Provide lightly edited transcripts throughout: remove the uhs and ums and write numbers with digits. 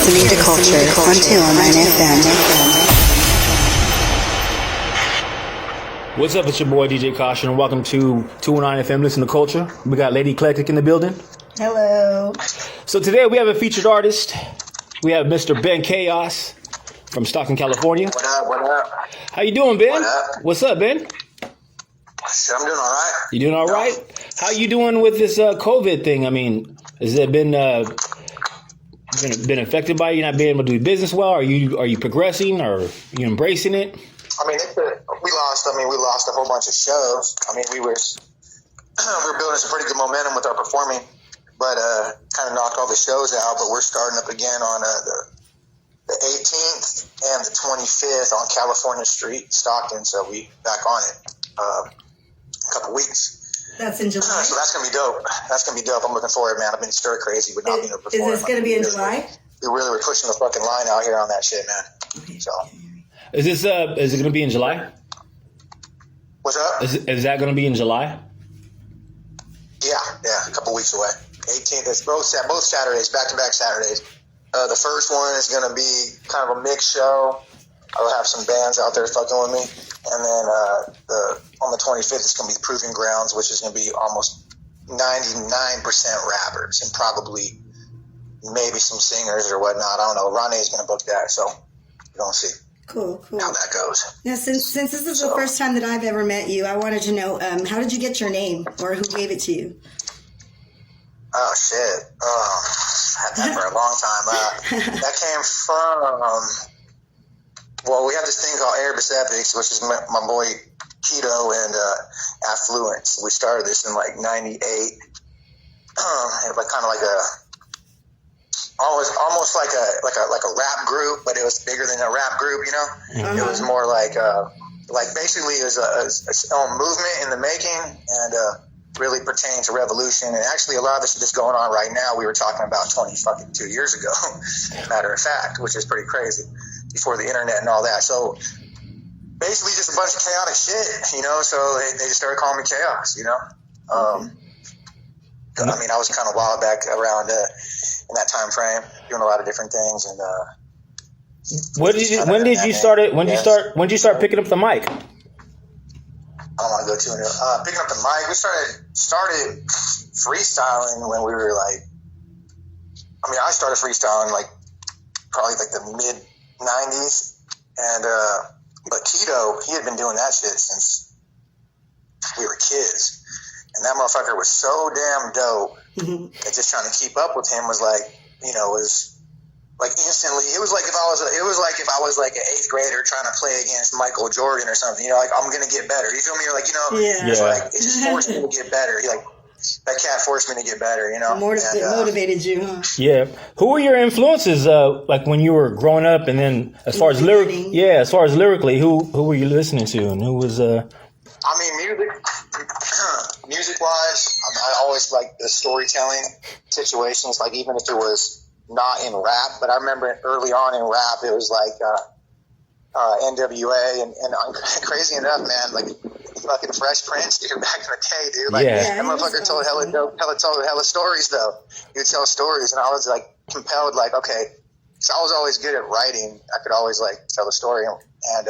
listening to Culture on 209 FM. What's up? It's your boy DJ Kaushun, and welcome to 209 FM. Listen to Culture. We got Lady Eclectic in the building. Hello. So today we have a featured artist. We have Mr. Ben Kaos from Stockton, California. What up? What up? How you doing, Ben? What up? What's up, Ben? Shit, I'm doing all right. You doing all right? How you doing with this COVID thing? I mean, has it been affected by you not being able to do business well? Are you progressing, or are you embracing it? I mean, we lost a whole bunch of shows. I mean, we were building some pretty good momentum with our performing, but kind of knocked all the shows out. But we're starting up again on the 18th and the 25th on California Street, Stockton. So we back on it a couple weeks. That's in July. So that's gonna be dope. I'm looking forward, man. I've been stir crazy with not being able to perform. Is this gonna be in July? We really were pushing the fucking line out here on that shit, man. Okay. So. Is it going to be in July? What's up? Is that going to be in July? Yeah, a couple weeks away. 18th. It's both Saturdays, back-to-back Saturdays. The first one is going to be kind of a mixed show. I'll have some bands out there fucking with me, and then on the 25th it's going to be the Proving Grounds, which is going to be almost 99% rappers and probably maybe some singers or whatnot. I don't know. Ronnie's going to book that, so we're going to see. Cool. How that goes. Now, since this is the first time that I've ever met you, I wanted to know, how did you get your name, or who gave it to you? Oh, shit. Had that for a long time. That came from, well, we have this thing called Airbus Epics, which is my boy Keto and Affluence. We started this in like 98. Kind of like almost like a rap group, but it was bigger than a rap group, you know? Uh-huh. It was more like basically it was its own movement in the making, and really pertained to revolution. And actually a lot of this shit that's going on right now, we were talking about 2 years ago, matter of fact, which is pretty crazy, before the internet and all that. So basically just a bunch of chaotic shit, you know? So they just started calling me Chaos, you know? I mean, I was kind of wild back around in that time frame, doing a lot of different things. And when did you start picking up the mic? I don't want to go too into picking up the mic. We started freestyling when we were like, I mean, I started freestyling like probably like the mid 90s, and but Keto, he had been doing that shit since we were kids. And that motherfucker was so damn dope that just trying to keep up with him was like, you know, was like instantly. It was like if I was like an 8th grader trying to play against Michael Jordan or something. You know, like I'm gonna get better. You feel me? You're like, you know, it's like it just forced me to get better. Like that cat forced me to get better. You know, motivated you, huh? Yeah. Who were your influences? Like when you were growing up, and then as far as lyrically, who were you listening to, and who was I mean, music-wise, I always like the storytelling situations, like even if it was not in rap. But I remember early on in rap, it was like NWA and crazy enough, man, like fucking Fresh Prince, dude, back in the day, dude. Like that motherfucker told hella stories, though. He would tell stories, and I was like compelled, like, okay, so I was always good at writing. I could always like tell a story, and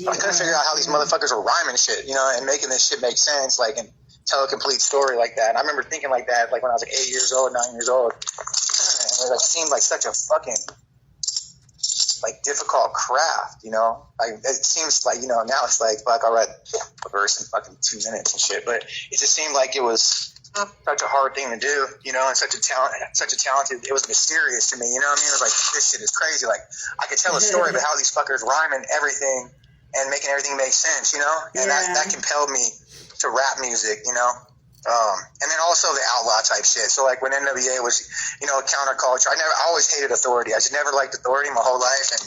I couldn't figure out how these motherfuckers were rhyming shit, you know, and making this shit make sense, like, and tell a complete story like that. And I remember thinking like that, like when I was like 8 years old, 9 years old, and it like seemed like such a fucking like difficult craft, you know. Like it seems like, you know, now it's like, fuck, I'll write a verse in fucking 2 minutes and shit, but it just seemed like it was such a hard thing to do, you know, and such a talented. It was mysterious to me, you know what I mean? It was like, this shit is crazy. Like I could tell a story about how these fuckers rhyming everything and making everything make sense, you know? And that compelled me to rap music, you know? And then also the outlaw type shit. So like when NWA was, you know, counterculture, I always hated authority. I just never liked authority my whole life, and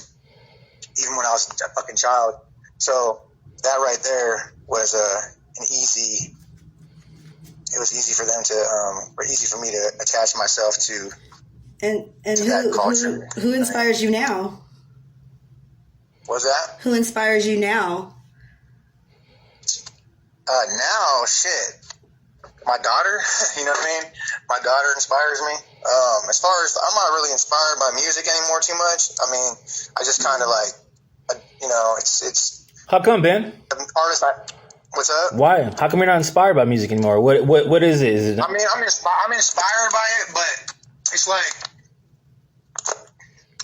even when I was a fucking child. So that right there was it was easy for them to, or easy for me to attach myself to. And that culture. Who inspires you now? What's that? Who inspires you now? Now, shit. my daughter, you know what I mean? My daughter inspires me. As far as, I'm not really inspired by music anymore too much. I mean, I just kind of like, you know, it's. How come, Ben? Artist, what's up? Why? How come you're not inspired by music anymore? What is it? Is it? I mean, I'm inspired by it, but it's like,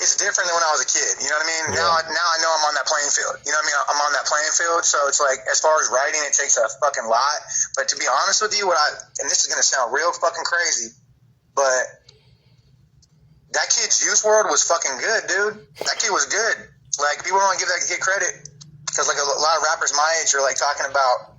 it's different than when I was a kid. You know what I mean? Yeah. Now I know I'm on that playing field. You know what I mean? I'm on that playing field. So it's like, as far as writing, it takes a fucking lot. But to be honest with you, and this is going to sound real fucking crazy, but that kid's Juice WRLD was fucking good, dude. That kid was good. Like, people don't give that kid credit because like a lot of rappers my age are like talking about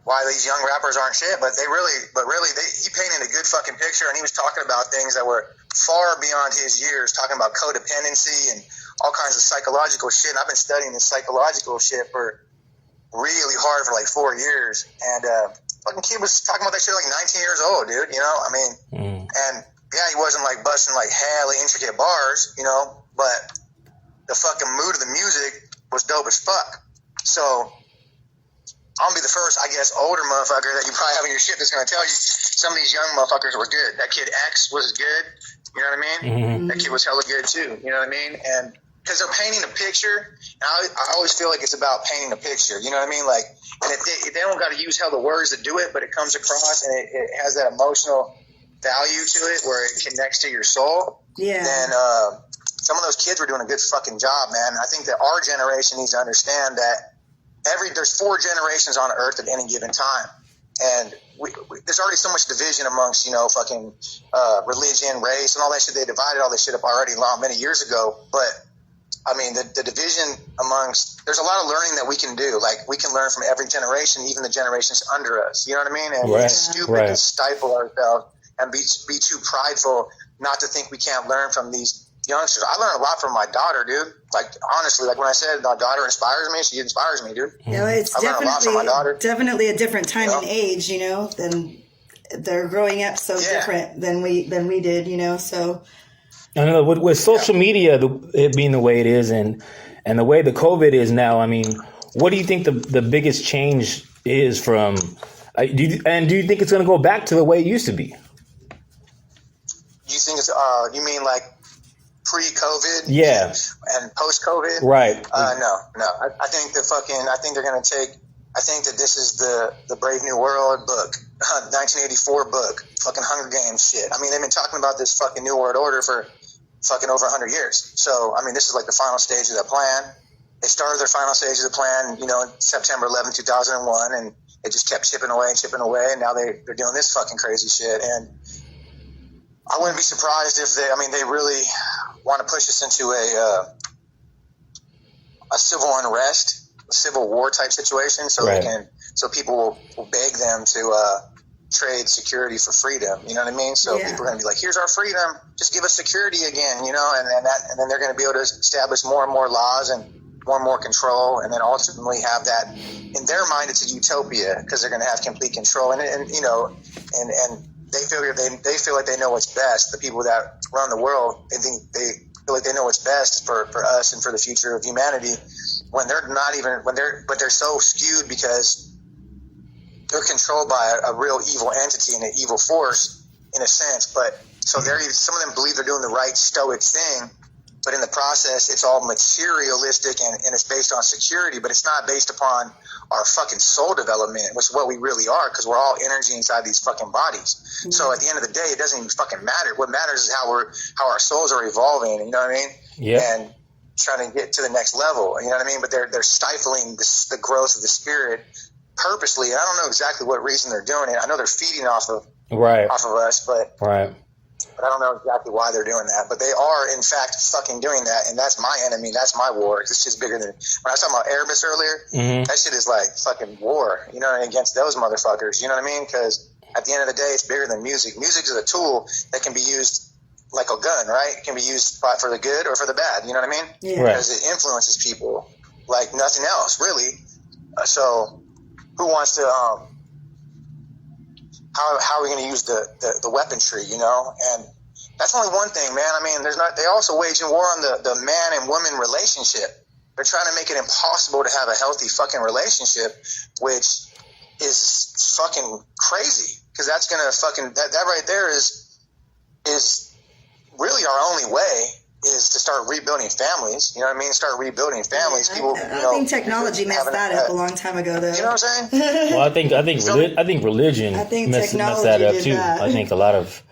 why these young rappers aren't shit, but he painted a good fucking picture, and he was talking about things that were far beyond his years, talking about codependency and all kinds of psychological shit. And I've been studying this psychological shit for really hard for like 4 years, and fucking kid was talking about that shit like 19 years old, dude. You know, I mean, and yeah, he wasn't like busting like hella intricate bars, you know, but the fucking mood of the music was dope as fuck. So I'm gonna be the first, I guess, older motherfucker that you probably have in your shit that's gonna tell you some of these young motherfuckers were good. That kid X was good. You know what I mean? Mm-hmm. That kid was hella good too. You know what I mean? And because they're painting a picture, and I always feel like it's about painting a picture. You know what I mean? Like, and if they don't got to use hella words to do it, but it comes across and it has that emotional value to it where it connects to your soul. Yeah. Then some of those kids were doing a good fucking job, man. I think that our generation needs to understand that there's 4 generations on Earth at any given time, and there's already so much division amongst, you know, fucking religion, race, and all that shit. They divided all this shit up already many years ago. But I mean, the division amongst, there's a lot of learning that we can do. Like, we can learn from every generation, even the generations under us. You know what I mean? And it's stupid to stifle ourselves and be too prideful not to think we can't learn from these youngsters. I learn a lot from my daughter, dude. Like, honestly, like when I said my daughter inspires me, she inspires me, dude. Yeah, it's I learn a lot from my daughter. Definitely a different time and age, you know, than they're growing up so different than we did, you know. So I know with social media, it being the way it is, and the way the COVID is now. I mean, what do you think the biggest change is from? Do you think it's going to go back to the way it used to be? You think it's? You mean like pre-COVID? Yeah. And post-COVID? Right. No. I think they're going to take. I think that this is the Brave New World book, 1984 book, fucking Hunger Games shit. I mean, they've been talking about this fucking New World Order for fucking over 100 years. So, I mean, this is like the final stage of the plan. They started their final stage of the plan, you know, September 11, 2001, and it just kept chipping away, and now they're doing this fucking crazy shit. And I wouldn't be surprised if they really want to push us into a civil unrest, a civil war type situation, so so people will beg them to trade security for freedom. You know what I mean? So people are going to be like, "Here's our freedom, just give us security again," you know, and then they're going to be able to establish more and more laws and more control, and then ultimately have that in their mind. It's a utopia because they're going to have complete control, and you know, and they feel like they know what's best. The people that run the world, they feel like they know what's best for us and for the future of humanity. When they're not even, but they're so skewed because they're controlled by a real evil entity and an evil force in a sense. But so some of them believe they're doing the right stoic thing, but in the process, it's all materialistic and it's based on security, but it's not based upon our fucking soul development, which is what we really are, because we're all energy inside these fucking bodies. Mm-hmm. So at the end of the day, it doesn't even fucking matter. What matters is how our souls are evolving. You know what I mean? Yeah. And trying to get to the next level. You know what I mean? But they're stifling the growth of the spirit purposely. And I don't know exactly what reason they're doing it. I know they're feeding off of us, but I don't know exactly why they're doing that. But they are, in fact, fucking doing that, and that's my enemy. That's my war. This shit's bigger than when I was talking about Erebus earlier. Mm-hmm. That shit is like fucking war, you know, against those motherfuckers. You know what I mean? Because at the end of the day, it's bigger than music. Music is a tool that can be used like a gun, right? It can be used for the good or for the bad. You know what I mean? Yeah. Because it influences people like nothing else, really. So, who wants to? How are we going to use the weaponry? You know, and that's only one thing, man. I mean, they also waging war on the man and woman relationship. They're trying to make it impossible to have a healthy fucking relationship, which is fucking crazy, because that's gonna fucking that right there is really our only way is to start rebuilding families. You know what I mean? Start rebuilding families. People, I think technology messed that up a long time ago, though. You know what I'm saying? Well, I think religion messed that up too. That. I think a lot of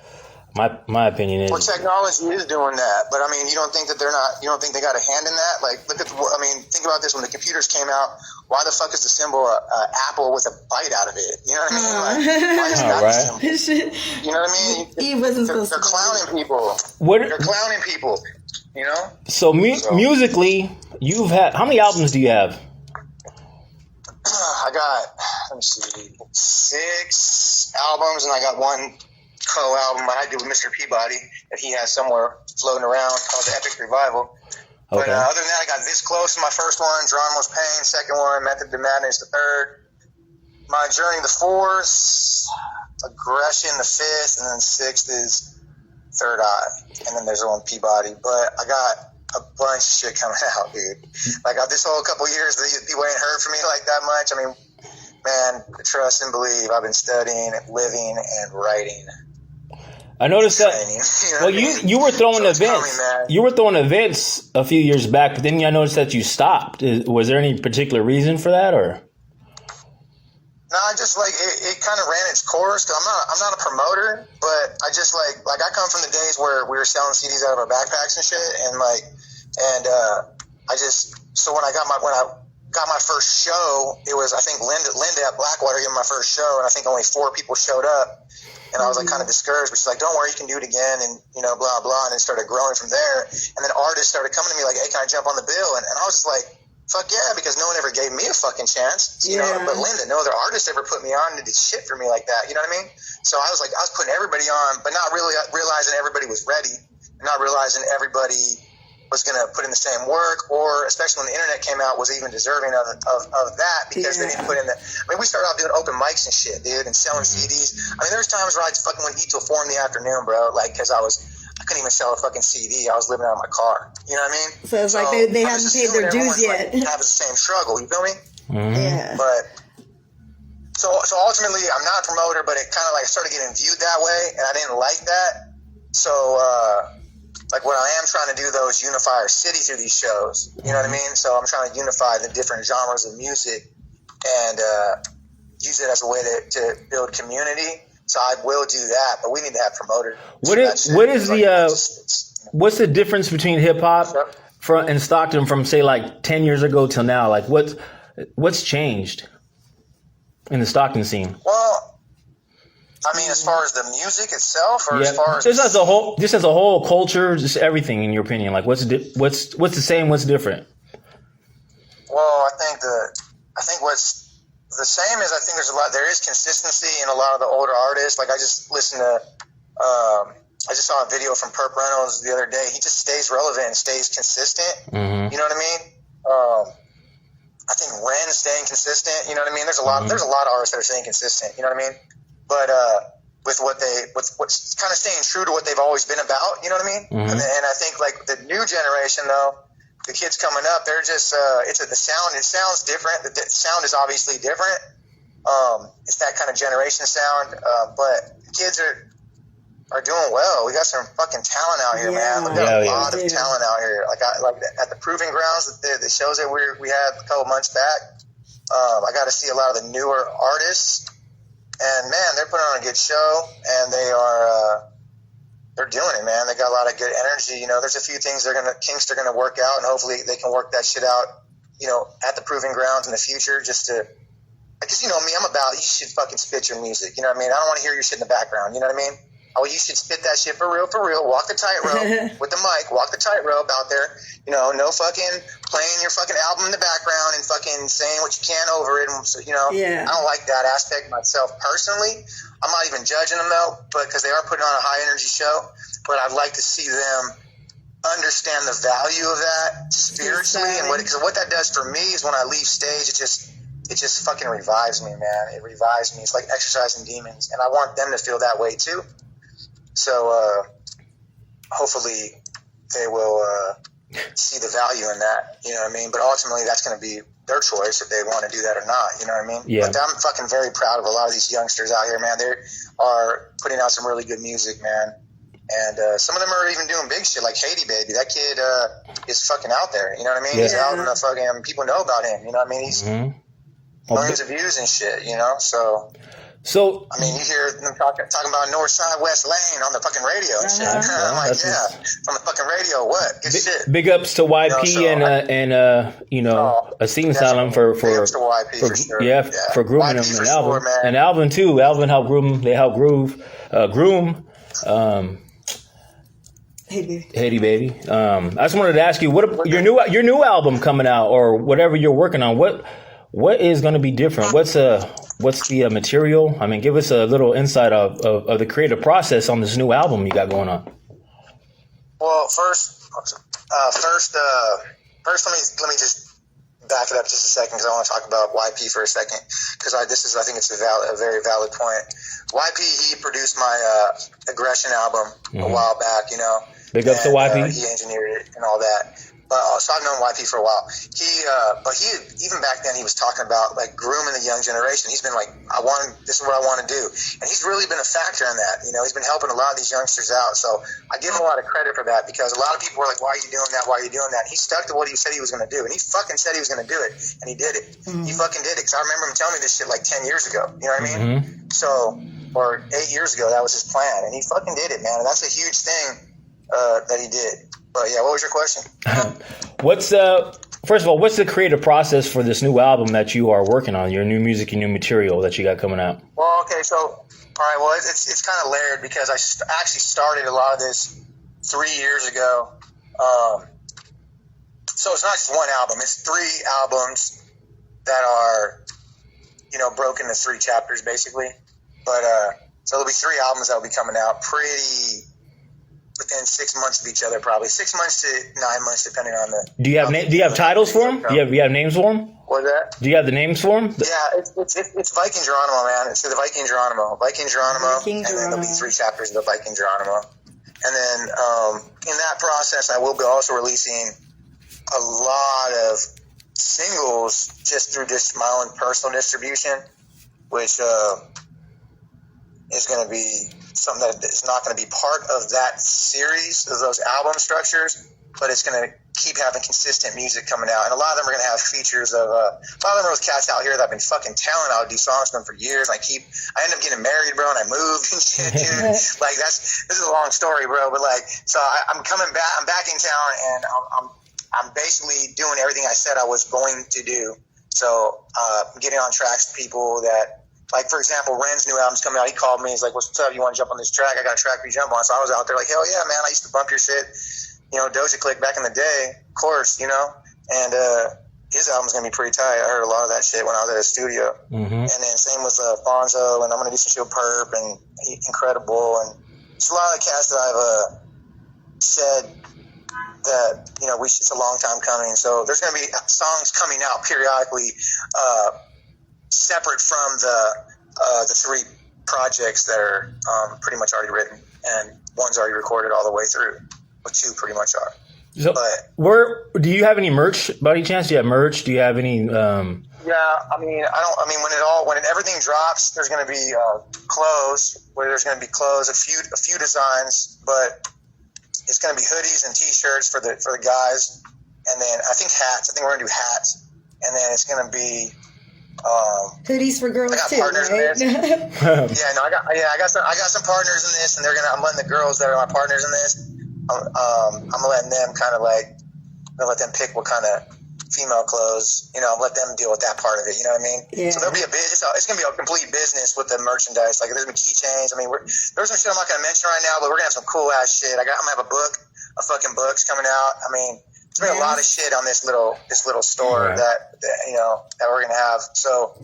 my opinion is. Well, technology is doing that, but I mean, you don't think that they're not? You don't think they got a hand in that? Like, look at think about this: when the computers came out, why the fuck is the symbol apple with a bite out of it? You know what I mean? Like, why is that the symbol? You know what I mean? Eve wasn't supposed they're to. clowning people. They're clowning people. You know. So musically, you've had how many albums do you have? I got, let me see, 6 albums, and I got one co-album I did with Mr. Peabody that he has somewhere floating around called The Epic Revival. Okay. But other than that, I got This Close to my first one, Geronimo's Pain, second one, Method to Madness, the third, My Journey, the fourth, Aggression, the fifth, and then sixth is Third Eye. And then there's one Peabody. But I got a bunch of shit coming out, dude. Like, this whole couple years, people ain't heard from me like that much. I mean, man, trust and believe, I've been studying, living, and writing. I noticed that. Well, you were throwing events. You were throwing events a few years back, but then I noticed that you stopped. Was there any particular reason for that, or? No, I just it kind of ran its course. Cause I'm not a promoter, but I just like I come from the days where we were selling CDs out of our backpacks and shit, and so when I got my first show, it was, I think Linda at Blackwater gave me my first show, and I think only 4 people showed up, and I was like kind of discouraged, but she's like, don't worry, you can do it again, and blah blah, and it started growing from there, and then artists started coming to me like, hey, can I jump on the bill? And I was just like, fuck yeah, because no one ever gave me a fucking chance, you know. But Linda, no other artist ever put me on and did shit for me like that, you know what I mean? So I was putting everybody on, but not really realizing everybody was ready, and not realizing everybody was going to put in the same work, or especially when the internet came out, was even deserving of that, because they didn't put in we started off doing open mics and shit, dude, and selling CDs. I mean, there was times where I fucking went eat till 4 in the afternoon, bro, like, because I couldn't even sell a fucking CD. I was living out of my car. You know what I mean? So it's like they haven't paid their dues yet. Have the same struggle. You feel me? Mm-hmm. Yeah. But so ultimately, I'm not a promoter, but it kind of like started getting viewed that way, and I didn't like that. So what I am trying to do though is unify our city through these shows. You know what I mean? So I'm trying to unify the different genres of music and use it as a way to build community. So I will do that, but we need to have promoters. What's the difference between hip hop in Stockton from say like 10 years ago till now? Like what's changed in the Stockton scene? Well, I mean, as far as the music itself, or as far as just as a whole culture, just everything in your opinion. Like what's the same? What's different? Well, I think what's the same is, I think there is consistency in a lot of the older artists. Like I just listened to, I just saw a video from Perp Reynolds the other day. He just stays relevant and stays consistent. Mm-hmm. You know what I mean? I think Ren's staying consistent. You know what I mean? There's a lot of artists that are staying consistent. You know what I mean? But with what's kind of staying true to what they've always been about. You know what I mean? Mm-hmm. And I think like the new generation though, the kids coming up, they're just the sound. It sounds different. The sound is obviously different. It's that kind of generation sound. But the kids are doing well. We got some fucking talent out here, man. We got a lot of talent out here. Like at the Proving Grounds, the shows that we had a couple months back. I got to see a lot of the newer artists, and man, they're putting on a good show, and they're doing it, man. They got a lot of good energy. You know, there's a few things kinks they're gonna work out, and hopefully they can work that shit out, you know, at the Proving Grounds in the future. Just to, because you know me, I'm about, you should fucking spit your music. You know what I mean? I don't want to hear your shit in the background. You know what I mean? Oh, you should spit that shit for real. Walk the tightrope with the mic. Walk the tightrope out there. You know, no fucking playing your fucking album in the background and fucking saying what you can over it. And so, you know, I don't like that aspect myself personally. I'm not even judging them though, but because they are putting on a high energy show. But I'd like to see them understand the value of that spiritually, and what that does for me is when I leave stage, it just fucking revives me, man. It revives me. It's like exercising demons, and I want them to feel that way too. So hopefully they will see the value in that. You know what I mean? But ultimately, that's going to be their choice if they want to do that or not. You know what I mean? Yeah. But I'm fucking very proud of a lot of these youngsters out here, man. They are putting out some really good music, man. And some of them are even doing big shit, like Haiti Baby. That kid is fucking out there. You know what I mean? Yeah. He's out in the fucking, people know about him. You know what I mean? He's millions of views and shit, you know? So, I mean, you hear them talking about North Side, West Lane on the fucking radio and shit. I'm like, on the fucking radio, what? Good shit. Big ups to YP Asim Salam for big ups to YP for sure. For grooming YP them, for and sure, Alvin, man. and Alvin too. Alvin helped groom. They helped groom. Haiti Baby. I just wanted to ask you, what your new album coming out, or whatever you're working on? What is going to be different? What's the material? I mean, give us a little insight of the creative process on this new album you got going on. Well, first, let me just back it up just a second, because I want to talk about YP for a second, because I think it's a very valid point. YP, he produced my Aggression album a while back, you know. Big ups to YP. He engineered it and all that. So I've known YP for a while. But he even back then he was talking about like grooming the young generation. He's been like, this is what I want to do, and he's really been a factor in that. You know, he's been helping a lot of these youngsters out. So I give him a lot of credit for that, because a lot of people were like, "Why are you doing that? Why are you doing that?" And he stuck to what he said he was going to do, and he fucking said he was going to do it, and he did it. He fucking did it. Because I remember him telling me this shit like 10 years ago. You know what I mean? So, or 8 years ago, that was his plan, and he fucking did it, man. And that's a huge thing that he did. But yeah, what was your question? First of all, what's the creative process for this new album that you are working on? Your new music, your new material that you got coming out. Well, okay, so all right, well, it's kind of layered, because I actually started a lot of this 3 years ago. So it's not just one album; it's 3 albums that are, you know, broken into 3 chapters basically. But so there'll be 3 albums that will be coming out pretty within 6 months of each other, probably 6 months to 9 months, depending on the. Do you have titles for them? Do you have names for them? What's that? Do you have the names for them? Yeah, it's Viking Geronimo, man. It's the Viking Geronimo, and then there'll be 3 chapters of the Viking Geronimo, and then in that process, I will be also releasing a lot of singles just through just my own personal distribution, which is going to be something that is not going to be part of that series of those album structures, but it's going to keep having consistent music coming out. And a lot of them are going to have features of a lot of them are with cats out here that I've been fucking telling I would do songs with them for years. I end up getting married, bro, and I moved and shit, dude. Like this is a long story, bro, but like, so I'm coming back. I'm back in town, and I'm basically doing everything I said I was going to do. So getting on tracks with people that, like, for example, Ren's new album's coming out. He called me. He's like, "What's up? You want to jump on this track? I got a track for you to jump on." So I was out there like, "Hell yeah, man. I used to bump your shit. You know, Doja Click back in the day, of course, you know." And his album's going to be pretty tight. I heard a lot of that shit when I was at the studio. And then same with Fonzo, and I'm going to do some shit with Perp and Incredible. And it's a lot of the cast that I've said that, you know, it's a long time coming. So there's going to be songs coming out periodically separate from the 3 projects that are pretty much already written, and one's already recorded all the way through, but 2 pretty much are. So, do you have any merch by any chance? Do you have merch? Do you have any? Yeah, I mean, when everything drops, there's going to be clothes. There's going to be clothes, a few designs, but it's going to be hoodies and T-shirts for the guys, and then I think hats. I think we're going to do hats, and then it's going to be. Hoodies for girls too, partners right? in this. I got some partners in this, and I'm letting the girls that are my partners in this. I'm letting them kind of like, let them pick what kind of female clothes, you know, let them deal with that part of it. You know what I mean? Yeah. So there'll be it's gonna be a complete business with the merchandise. Like there's gonna be keychains. I mean, there's some shit I'm not gonna mention right now, but we're gonna have some cool ass shit. I'm gonna have a fucking books coming out. I mean. There's been a lot of shit on this little store that you know that we're gonna have. So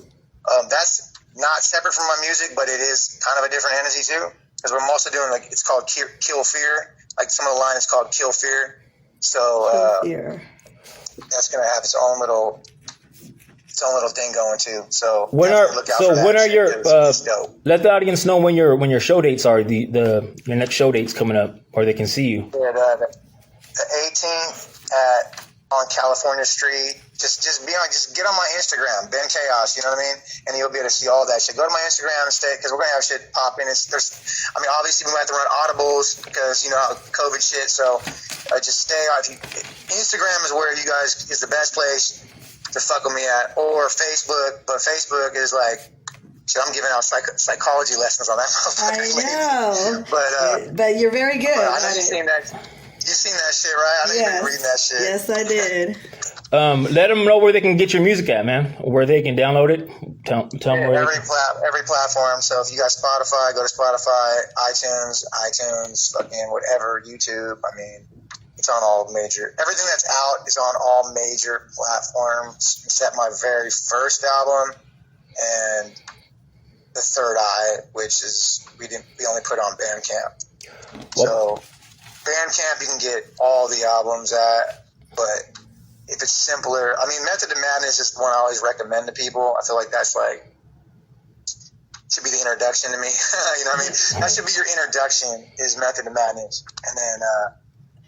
that's not separate from my music, but it is kind of a different entity too, because we're mostly doing like it's called Kill Fear. Like some of the line is called Kill Fear. So that's gonna have its own little thing going too. So when are your let the audience know when your show dates are, your next show dates coming up, or they can see you. Yeah, the 18th on California Street. Just get on my Instagram, Ben Kaos, you know what I mean? And you'll be able to see all that shit. Go to my Instagram and stay, because we're going to have shit pop in. Obviously we might have to run audibles because, COVID shit. So just stay on. Instagram is where you guys, is the best place to fuck with me at, or Facebook. But Facebook is like, shit, I'm giving out psychology lessons on that motherfucker. I know. But you're very good. I know you've seen that. You've seen that shit, right? I know you've been reading that shit. Yes, I did. Let them know where they can get your music at, man. Where they can download it. Tell them where. Every platform. So if you got Spotify, go to Spotify, iTunes, fucking whatever, YouTube. I mean, it's on all major. Everything that's out is on all major platforms, except my very first album and The Third Eye, which is we only put on Bandcamp. So Bandcamp you can get all the albums at, but if it's simpler, I mean, Method to Madness is the one I always recommend to people. I feel like that's should be the introduction to me. You know what I mean? That should be your introduction, is Method to Madness. And then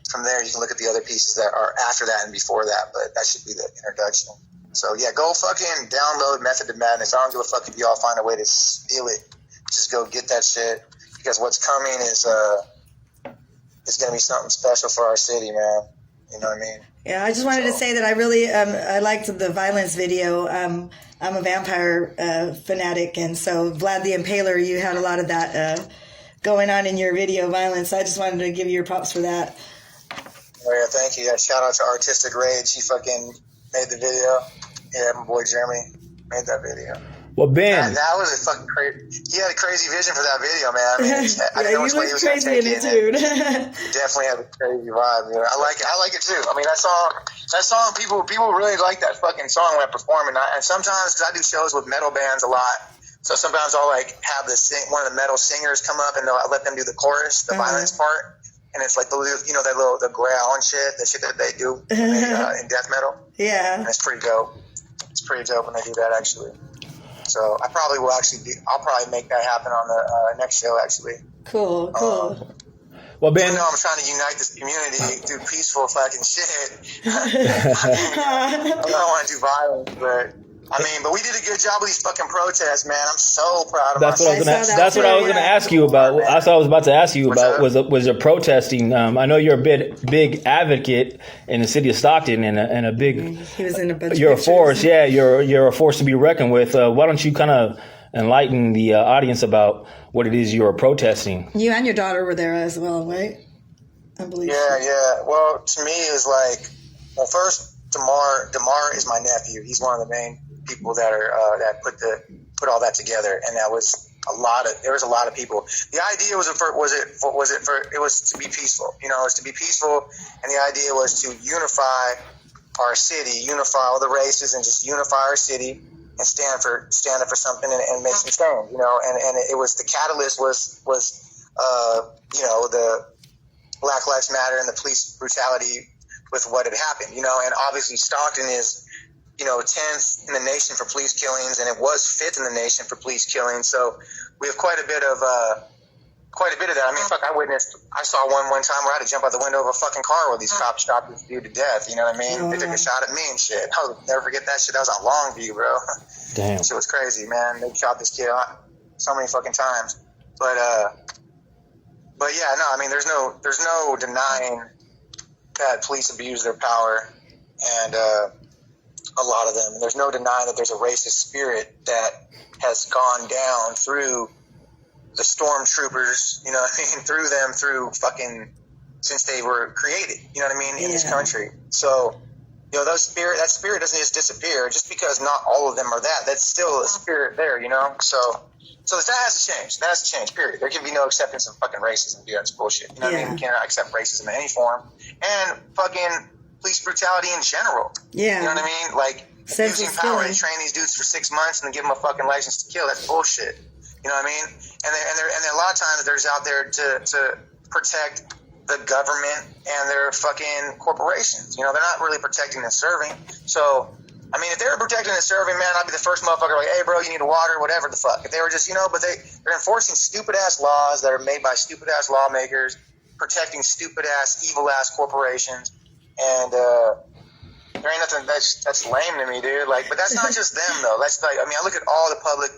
from there, you can look at the other pieces that are after that and before that, but that should be the introduction. So yeah, go fucking download Method to Madness. I don't give a fuck if y'all find a way to steal it. Just go get that shit, because what's coming is going to be something special for our city, man. You know what I mean? Yeah, I just wanted to say that I really I liked the violence video. I'm a vampire fanatic, and so Vlad the Impaler, you had a lot of that going on in your video, violence. I just wanted to give you your props for that. Oh yeah, thank you. Yeah, shout out to Artistic Rage. He fucking made the video. Yeah, my boy Jeremy made that video. Well, Ben, that was a fucking crazy. He had a crazy vision for that video, man. I mean, I didn't know which way he was going to take it. Dude. Definitely had a crazy vibe. You know? I like it too. I mean, that song, people really like that fucking song when I perform, and sometimes, because I do shows with metal bands a lot, so sometimes I'll have one of the metal singers come up and I'll let them do the chorus, the violence part, and it's like the growl and shit, the shit that they do in death metal. Yeah, and it's pretty dope. It's pretty dope when they do that, actually. So I probably will I'll probably make that happen on the next show, actually. Cool. Well, Ben, even though I'm trying to unite this community through peaceful fucking shit. I don't want to do violence, but we did a good job with these fucking protests, man. I'm so proud of myself. That's what I was going to ask you about. That's what I was about to ask you about. Was your protesting? I know you're a big advocate in the city of Stockton, and a big. He was in a bunch. You're of a force, yeah. You're a force to be reckoned with. Why don't you kind of enlighten the audience about what it is you're protesting? You and your daughter were there as well, right? I believe. Yeah. Well, to me, it was first, Damar is my nephew. He's one of the main people that are that put all that together, and there was a lot of people. The idea was to be peaceful. It was to be peaceful, and the idea was to unify our city, unify all the races, and just unify our city and stand up for something and make some change. And it was, the catalyst was the Black Lives Matter and the police brutality with what had happened. And obviously Stockton is 10th in the nation for police killings, and it was 5th in the nation for police killings. So we have quite a bit of that. I mean, I saw one time where I had to jump out the window of a fucking car where these cops shot this dude to death. You know what I mean? They took a shot at me and shit. I'll never forget that shit. That was on Longview, bro. Damn. Shit was crazy, man. They shot this kid so many fucking times. But yeah, no, I mean, there's no denying that police abuse their power, and a lot of them. And there's no denying that there's a racist spirit that has gone down through the stormtroopers, through fucking, since they were created, in this country. So, that spirit doesn't just disappear just because not all of them are that. That's still a spirit there, So that has to change. That has to change, period. There can be no acceptance of fucking racism, dude. That's bullshit. You know what I mean? We cannot accept racism in any form. And fucking police brutality in general. Yeah. You know what I mean? Like, using power to train these dudes for 6 months and then give them a fucking license to kill. That's bullshit. You know what I mean? And a lot of times there's out there to protect the government and their fucking corporations. They're not really protecting and serving. So, I mean, if they were protecting and serving, man, I'd be the first motherfucker like, hey, bro, you need water, whatever the fuck. If they were just, but they're enforcing stupid-ass laws that are made by stupid-ass lawmakers, protecting stupid-ass, evil-ass corporations, and there ain't nothing that's lame to me, dude. Like, but that's not just them though. That's like, I mean, I look at all the public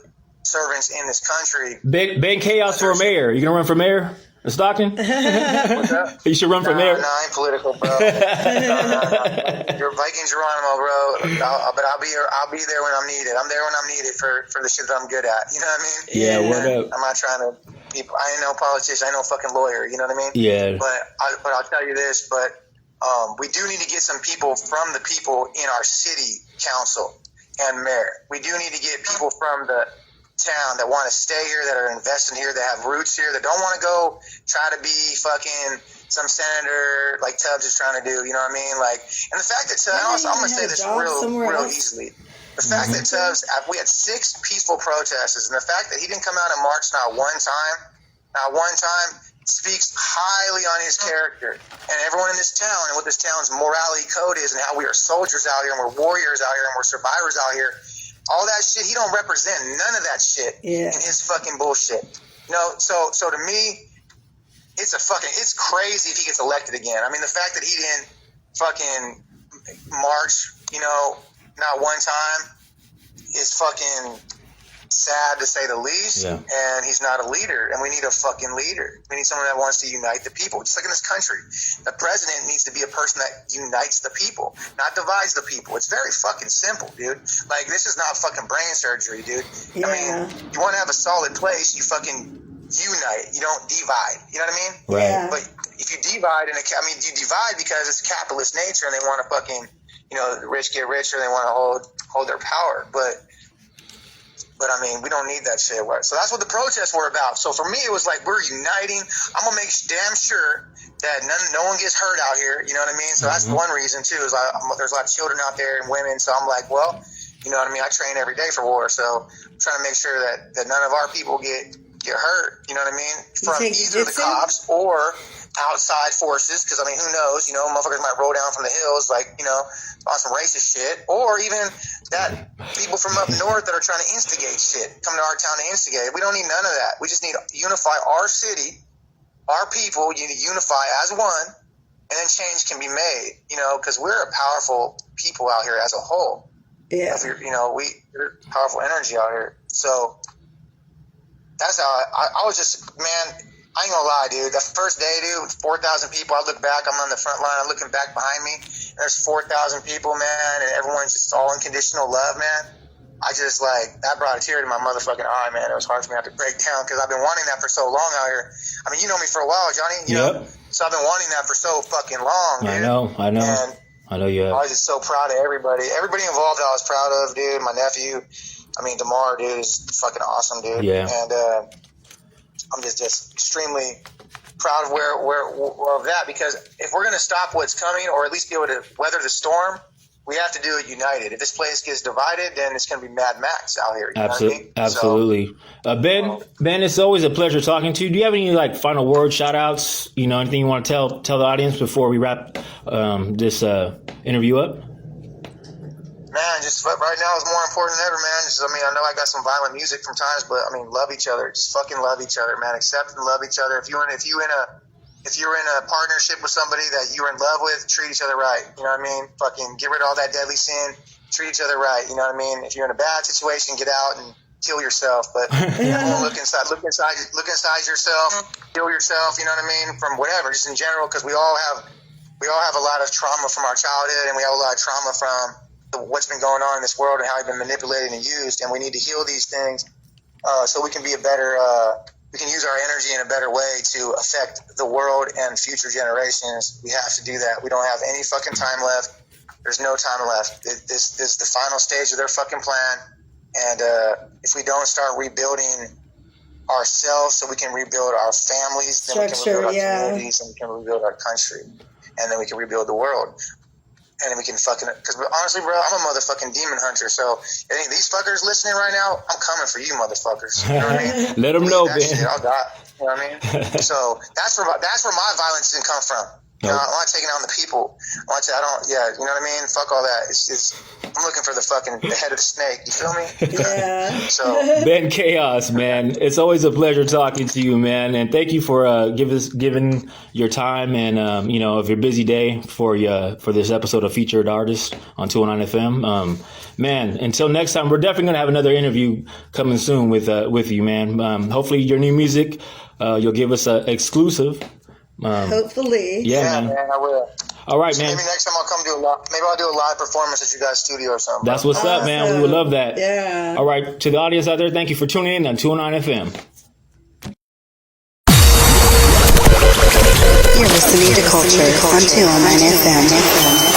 servants in this country. Ben Chaos for mayor. You gonna run for mayor in Stockton? What's up? You should run for mayor. No, I ain't political, bro. No. You're Viking Geronimo, bro. But I'll be there when I'm needed. I'm there when I'm needed for the shit that I'm good at. You know what I mean? Yeah, what up? I'm not trying to be, I ain't no politician. I ain't no fucking lawyer. You know what I mean? Yeah. But I'll tell you this, we do need to get some people from the people in our city council and mayor. We do need to get people from the town that want to stay here, that are invested here, that have roots here, that don't want to go try to be fucking some senator like Tubbs is trying to do. You know what I mean? Like, and the fact that Tubbs, I'm gonna say this real easily. The fact that Tubbs, we had 6 peaceful protesters, and the fact that he didn't come out and march not one time, speaks highly on his character and everyone in this town and what this town's morality code is and how we are soldiers out here and we're warriors out here and we're survivors out here. All that shit, he don't represent none of that shit in his fucking bullshit. So to me, it's crazy if he gets elected again. I mean, the fact that he didn't fucking march, not one time is fucking sad to say the least. Yeah. And he's not a leader, and we need a fucking leader. We need someone that wants to unite the people, just like in this country. The president needs to be a person that unites the people, not divides the people. It's very fucking simple, dude. Like, this is not fucking brain surgery, dude. Yeah. I mean, you want to have a solid place, you fucking unite. You don't divide. You know what I mean? Right. Yeah. But if you divide, you divide because it's capitalist nature, and they want to fucking, the rich get richer, they want to hold their power. But I mean, we don't need that shit. So that's what the protests were about. So for me, it was like, we're uniting. I'm going to make damn sure that no one gets hurt out here. You know what I mean? So that's one reason, too, is there's a lot of children out there and women. So I'm like, well, you know what I mean? I train every day for war. So I'm trying to make sure that none of our people get hurt. You know what I mean? From either the cops or outside forces. Because, I mean, who knows? Motherfuckers might roll down from the hills, like, on some racist shit. Or even that people from up north that are trying to instigate shit, come to our town to instigate. We don't need none of that. We just need to unify our city, our people. You need to unify as one, and then change can be made. Because we're a powerful people out here as a whole. Yeah. We're powerful energy out here. So that's how I was just, man. I ain't gonna lie, dude. That first day, dude, 4,000 people. I look back. I'm on the front line. I'm looking back behind me. And there's 4,000 people, man, and everyone's just all unconditional love, man. I just, that brought a tear to my motherfucking eye, man. It was hard for me to have to break down because I've been wanting that for so long out here. I mean, you know me for a while, Johnny. You know? So I've been wanting that for so fucking long, dude. I know. And I know you have. I was just so proud of everybody. Everybody involved I was proud of, dude. My nephew, DeMar, dude, is fucking awesome, dude. Yeah. And, I'm just extremely proud of of that, because if we're going to stop what's coming, or at least be able to weather the storm, we have to do it united. If this place gets divided, then it's going to be Mad Max out here. You know what I mean? Absolutely. So, Ben, it's always a pleasure talking to you. Do you have any final words, shout outs, anything you want to tell the audience before we wrap this interview up? Man, just right now is more important than ever, man. I know I got some violent music from times, but love each other. Just fucking love each other, man. Accept and love each other. If you're in a partnership with somebody that you're in love with, treat each other right. You know what I mean? Fucking get rid of all that deadly sin. Treat each other right. You know what I mean? If you're in a bad situation, get out and kill yourself. But everyone look inside yourself, kill yourself. You know what I mean? From whatever, just in general, because we all have a lot of trauma from our childhood, and we have a lot of trauma from what's been going on in this world and how we've been manipulated and used, and we need to heal these things so we can be we can use our energy in a better way to affect the world and future generations. We have to do that. We don't have any fucking time left. There's no time left. This is the final stage of their fucking plan, and if we don't start rebuilding ourselves so we can rebuild our families, then we can rebuild our communities, and we can rebuild our country, and then we can rebuild the world. And we can because honestly, bro, I'm a motherfucking demon hunter. So any of these fuckers listening right now, I'm coming for you, motherfuckers. You know what I mean? Let them know, man. Shit, I'll die. You know what I mean? So that's where my violence didn't come from. You know, I'm not taking on the people. You know what I mean? Fuck all that. I'm looking for the head of the snake. You feel me? Yeah. So, Ben Kaos, man, it's always a pleasure talking to you, man. And thank you for giving your time and, of your busy day for this episode of Featured Artist on 209 FM. Man, until next time, we're definitely going to have another interview coming soon with you, man. Hopefully your new music, you'll give us an exclusive. Hopefully. Yeah, man. I will. All right, So man. maybe next time I'll come maybe I'll do a live performance at you guys' studio or something. That's what's up, man. We would love that. Yeah. All right. To the audience out there, thank you for tuning in on 209 FM. You're listening to Culture on 209 FM.